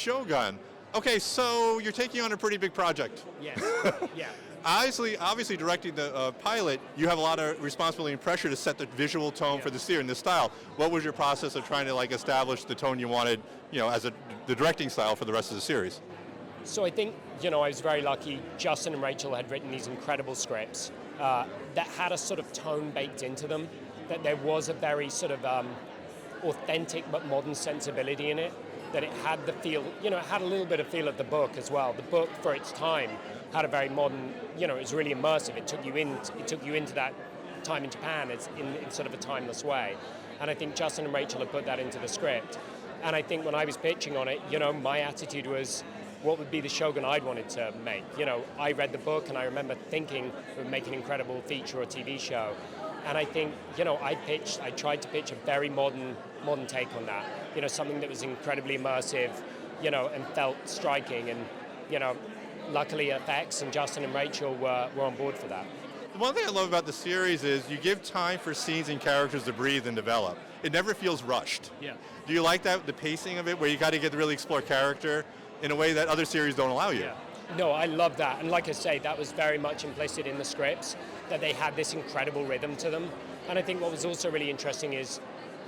Shogun. Okay, so you're taking on a pretty big project. Yes. Yeah. Obviously, directing the pilot, you have a lot of responsibility and pressure to set the visual tone for the series and the style. What was your process of trying to establish the tone you wanted, as the directing style for the rest of the series? So I think, I was very lucky. Justin and Rachel had written these incredible scripts that had a sort of tone baked into them, that there was a very sort of authentic but modern sensibility in it, that it had the feel, it had a little bit of feel of the book as well. The book, for its time, had a very modern, it was really immersive. It took you into that time in Japan in sort of a timeless way. And I think Justin and Rachel had put that into the script. And I think when I was pitching on it, my attitude was, what would be the Shogun I'd wanted to make? I read the book and I remember thinking it would make an incredible feature or TV show. And I think, I tried to pitch a very modern take on that. Something that was incredibly immersive, and felt striking. And, luckily FX and Justin and Rachel were on board for that. The one thing I love about the series is you give time for scenes and characters to breathe and develop. It never feels rushed. Yeah. Do you like that, the pacing of it, where you got to get to really explore character in a way that other series don't allow you? Yeah. No, I love that. And like I say, that was very much implicit in the scripts, that they had this incredible rhythm to them. And I think what was also really interesting is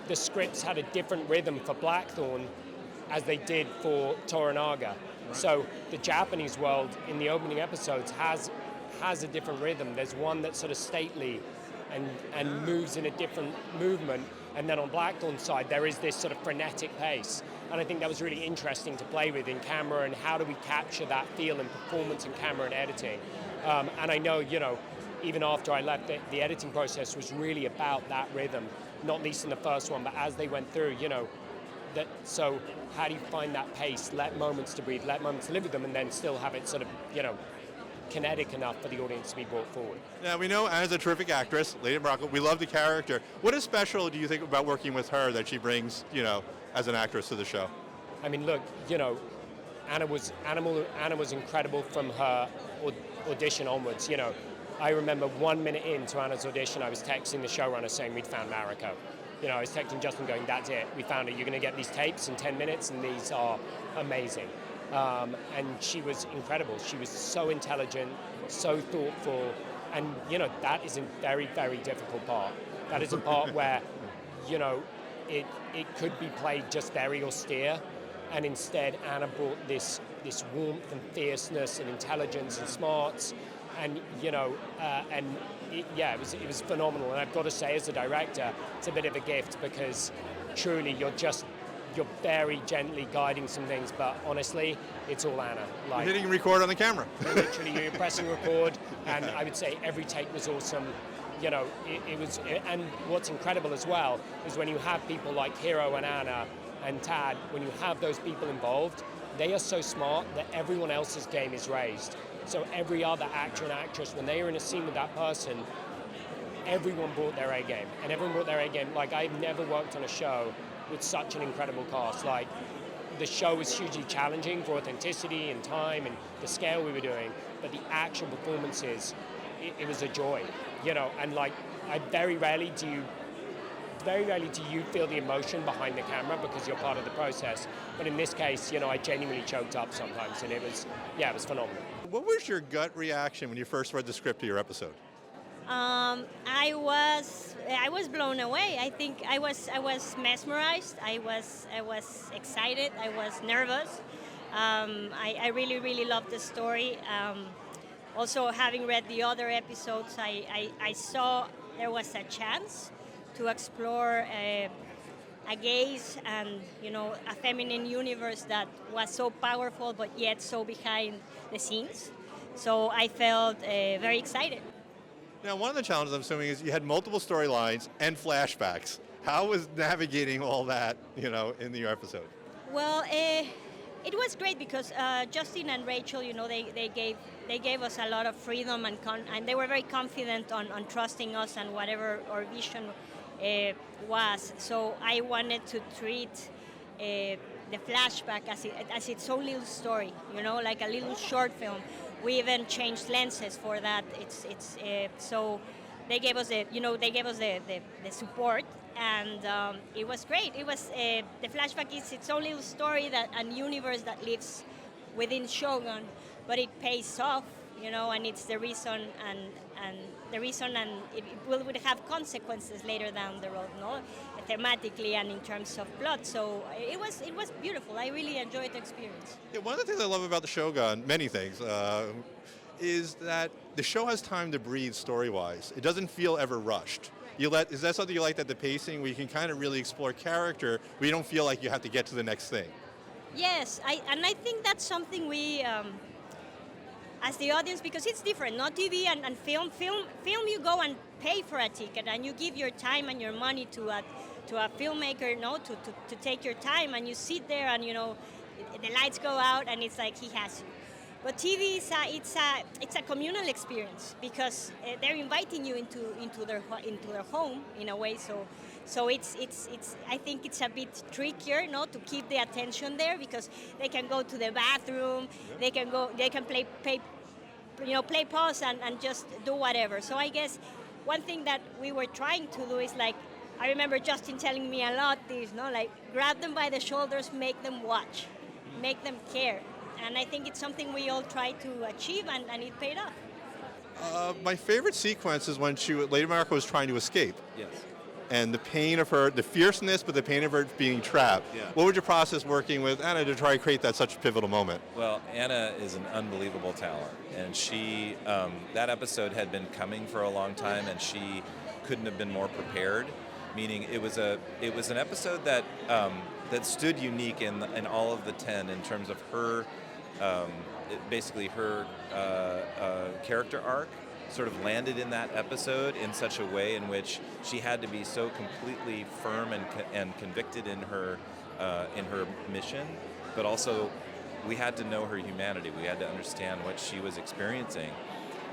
the scripts had a different rhythm for Blackthorn as they did for Toranaga. Right. So the Japanese world in the opening episodes has a different rhythm. There's one that's sort of stately and moves in a different movement. And then on Blackthorn's side, there is this sort of frenetic pace. And I think that was really interesting to play with in camera, and how do we capture that feel in performance and camera and editing. And I know, even after I left, the editing process was really about that rhythm, not least in the first one, but as they went through, so how do you find that pace, let moments to breathe, let moments to live with them, and then still have it sort of, kinetic enough for the audience to be brought forward. Now, we know Anna's a terrific actress, Lady Morocco. We love the character. What is special, do you think, about working with her that she brings, as an actress to the show? I mean, look, Anna was incredible from her audition onwards. I remember 1 minute into Anna's audition, I was texting the showrunner saying we'd found Mariko. I was texting Justin going, that's it, we found it. You're going to get these tapes in 10 minutes, and these are amazing. And she was incredible. She was so intelligent, so thoughtful, and that is a very, very difficult part. That is a part where, it could be played just very austere, and instead Anna brought this warmth and fierceness and intelligence and smarts, and it was phenomenal. And I've got to say, as a director, it's a bit of a gift, because truly you're very gently guiding some things, but honestly, it's all Anna. You're hitting record on the camera. You're pressing record, and I would say every take was awesome. It was, and what's incredible as well is when you have people like Hiro and Anna and Tad, when you have those people involved, they are so smart that everyone else's game is raised. So every other actor and actress, when they are in a scene with that person, everyone brought their A game, and everyone brought their A game. Like, I've never worked on a show with such an incredible cast. Like, the show was hugely challenging for authenticity and time and the scale we were doing, but the actual performances, it was a joy, and like, very rarely do you feel the emotion behind the camera because you're part of the process. But in this case, I genuinely choked up sometimes, and it was phenomenal. What was your gut reaction when you first read the script of your episode? I was blown away. I think I was mesmerized. I was excited. I was nervous. I really, really loved the story. Also, having read the other episodes, I saw there was a chance to explore a gaze and a feminine universe that was so powerful but yet so behind the scenes. So I felt very excited. Now, one of the challenges I'm assuming is you had multiple storylines and flashbacks. How was navigating all that, in your episode? Well, it was great because Justin and Rachel, they gave us a lot of freedom, and they were very confident on trusting us and whatever our vision was. So I wanted to treat the flashback as its own little story, like a little short film. We even changed lenses for that. So they gave us the support and it was great. It was the flashback is its own little story that a universe that lives within Shogun, but it pays off, and it's the reason and the reason, and it would have consequences later down the road, thematically and in terms of plot. So it was beautiful. I really enjoyed the experience. Yeah, one of the things I love about the Shogun, many things, is that the show has time to breathe story-wise. It doesn't feel ever rushed. Is that something you like, that the pacing, where you can kind of really explore character, where you don't feel like you have to get to the next thing? Yes, I think that's something we, as the audience, because it's different, not TV and film. Film, you go and pay for a ticket, and you give your time and your money to a filmmaker, to take your time, and you sit there, and the lights go out, and it's like he has you. But TV is it's a communal experience, because they're inviting you into their home in a way. So it's I think it's a bit trickier, to keep the attention there, because they can go to the bathroom, they can play pause and just do whatever. So I guess one thing that we were trying to do is, like, I remember Justin telling me a lot this, like, grab them by the shoulders, make them watch, make them care. And I think it's something we all try to achieve, and it paid off. My favorite sequence is when Lady Mariko was trying to escape. Yes. And the pain of her, the fierceness, but the pain of her being trapped. Yeah. What was your process working with Anna to try to create such a pivotal moment? Well, Anna is an unbelievable talent, and she that episode had been coming for a long time, and she couldn't have been more prepared. Meaning, it was an episode that stood unique in all of the 10 in terms of her, basically her character arc. Sort of landed in that episode in such a way in which she had to be so completely firm and convicted in her mission, but also we had to know her humanity. We had to understand what she was experiencing,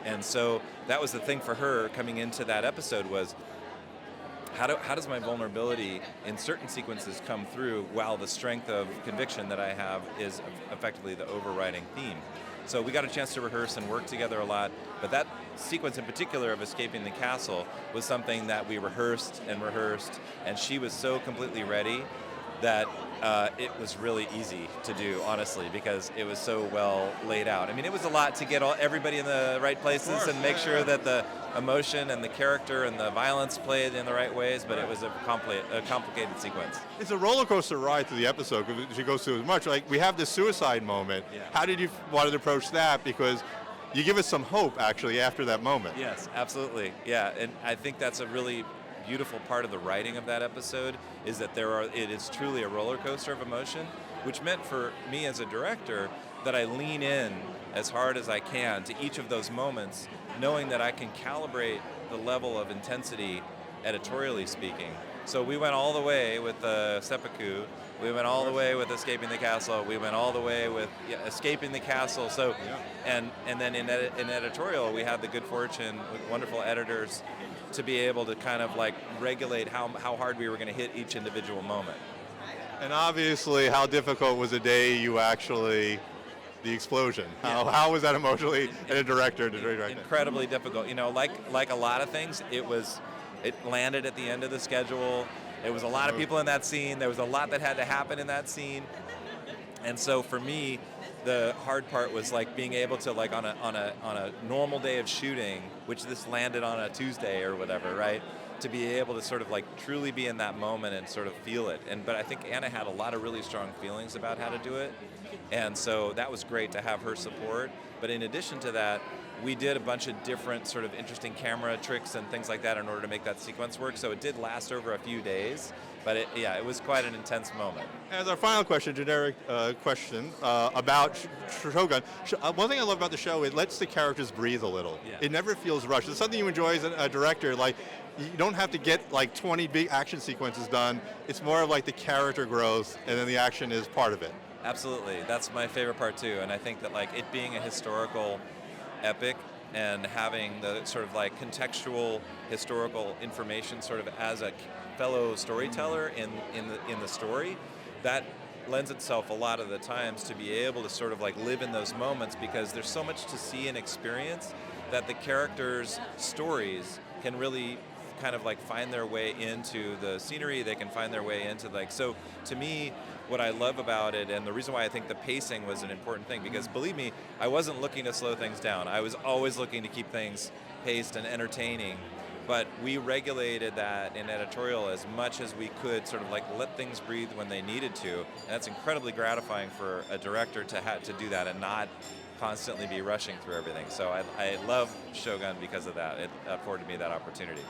and so that was the thing for her coming into that episode was, how does my vulnerability in certain sequences come through while the strength of conviction that I have is effectively the overriding theme. So we got a chance to rehearse and work together a lot, but that sequence in particular of escaping the castle was something that we rehearsed, and she was so completely ready that it was really easy to do, honestly, because it was so well laid out. I mean, it was a lot to get everybody in the right places and make sure that the emotion and the character and the violence played in the right ways, but it was a complicated sequence. It's a roller coaster ride through the episode, because she goes through as much. Like, we have this suicide moment. Yeah. How did you want to approach that? Because you give us some hope, actually, after that moment. Yes, absolutely. Yeah, and I think that's a really beautiful part of the writing of that episode, is that it is truly a roller coaster of emotion, which meant for me as a director that I lean in as hard as I can to each of those moments, knowing that I can calibrate the level of intensity editorially speaking. So we went all the way with seppuku, we went all the way with escaping the castle, we went all the way with escaping the castle. So, and then in editorial, we had the good fortune with wonderful editors to be able to kind of like regulate how hard we were going to hit each individual moment. And obviously, how difficult was the day the explosion? How was that emotionally, and a director to direct? Incredibly difficult. Like a lot of things, it landed at the end of the schedule. There was a lot of people in that scene. There was a lot that had to happen in that scene. And so for me, the hard part was like being able to, like, on a normal day of shooting, which this landed on a Tuesday or whatever, right? To be able to sort of like truly be in that moment and sort of feel it. But I think Anna had a lot of really strong feelings about how to do it. And so that was great to have her support. But in addition to that, we did a bunch of different sort of interesting camera tricks and things like that in order to make that sequence work. So it did last over a few days, but it was quite an intense moment. As our final question, generic question about Shogun. One thing I love about the show, it lets the characters breathe a little. Yeah. It never feels rushed. It's something you enjoy as a director. Like, you don't have to get like 20 big action sequences done. It's more of like the character growth, and then the action is part of it. Absolutely, that's my favorite part too. And I think that, like, it being a historical epic and having the sort of like contextual historical information sort of as a fellow storyteller in the story, that lends itself a lot of the times to be able to sort of like live in those moments, because there's so much to see and experience that the characters' stories can really kind of like find their way into the scenery. They can find their way into like, so to me, what I love about it, and the reason why I think the pacing was an important thing, because believe me, I wasn't looking to slow things down. I was always looking to keep things paced and entertaining, but we regulated that in editorial as much as we could, sort of like let things breathe when they needed to, and that's incredibly gratifying for a director to have to do that and not constantly be rushing through everything. So I love Shogun because of that. It afforded me that opportunity.